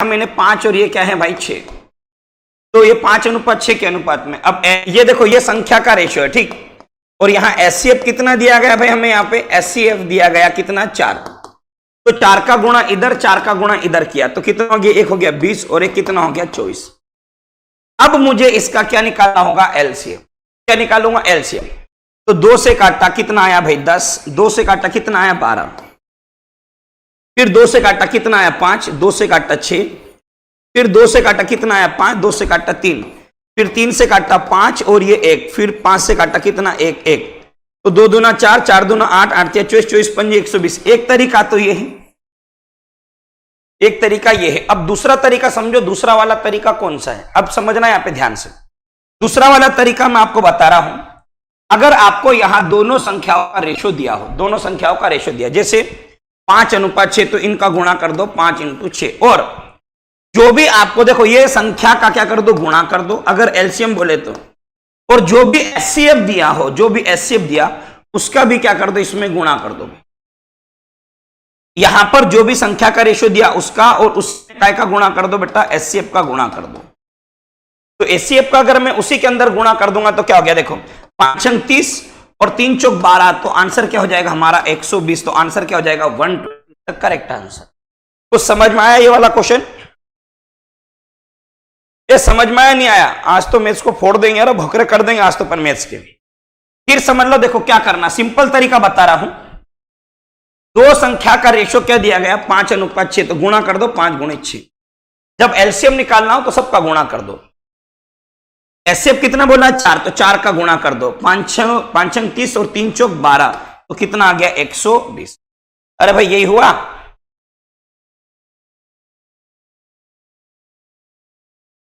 मैंने 5 और ये क्या है भाई 6, तो ये 5:6 के अनुपात में। अब ये देखो ये संख्या का रेशियो है, ठीक। और यहाँ एचसीएफ कितना दिया गया भाई हमें, यहाँ पे एचसीएफ दिया गया कितना 4, तो 4 का गुणा इधर 4 का गुणा इधर किया तो कितना हो गया, एक हो गया 20 और एक कितना हो गया 24। अब मुझे इसका क्या निकालना होगा, एलसीएम। क्या निकालूंगा, एलसीएम। तो 2 से काटा कितना आया भाई 10, 2 से काटा कितना आया 12, फिर 2 से काटा कितना आया 5, 2 से काटा 6, फिर 2 से काटा कितना आया 5, 2 से काटा 3, फिर 3 से काटा 5 और ये 1, फिर 5 से काटा कितना 1, 1, तो 2 दूना 4, 4 दूना 8, 8 या 24, 24 5 120। एक तरीका तो ये है, एक तरीका ये है। अब दूसरा तरीका समझो, दूसरा वाला तरीका कौन सा है, अब समझना यहां पे ध्यान से। दूसरा वाला तरीका मैं आपको बता रहा हूं, अगर आपको यहां दोनों संख्याओं का रेशो दिया हो, दोनों संख्याओं का रेशो दिया, जैसे 5:6, तो इनका गुणा कर दो 5 × 6, और जो भी आपको देखो ये संख्या का क्या कर दो, गुणा कर दो अगर एलसीएम बोले तो, और जो भी एचसीएफ दिया हो, जो भी एचसीएफ दिया उसका भी क्या कर दो, इसमें गुणा कर दो। यहां पर जो भी संख्या का रेशो दिया उसका और उस का गुणा कर दो बेटा, एचसीएफ का गुणा कर दो। तो एचसीएफ का अगर मैं उसी के अंदर गुणा कर दूंगा तो क्या हो गया, देखो 5 × 30 और 3 × 12, तो आंसर क्या हो जाएगा हमारा 120, तो आंसर क्या हो जाएगा 120, करेक्ट आंसर। कुछ समझ में आया ये वाला क्वेश्चन, ये समझ में आया नहीं आया, आज तो मैथ्स को फोड़ देंगे यार, भोकरे कर देंगे आज तो पर मैथ्स के। फिर समझ लो, देखो क्या करना, सिंपल तरीका बता रहा हूं। दो संख्या का रेशो क्या दिया गया 5:6, तो गुणा कर दो 5 × 6। जब एलसीएम निकालना हो तो सबका गुणा कर दो। एचसीएफ कितना बोला 4, तो 4 का गुणा कर दो, 5 × 30 और 3 × 12, तो कितना आ गया 120। अरे भाई यही हुआ।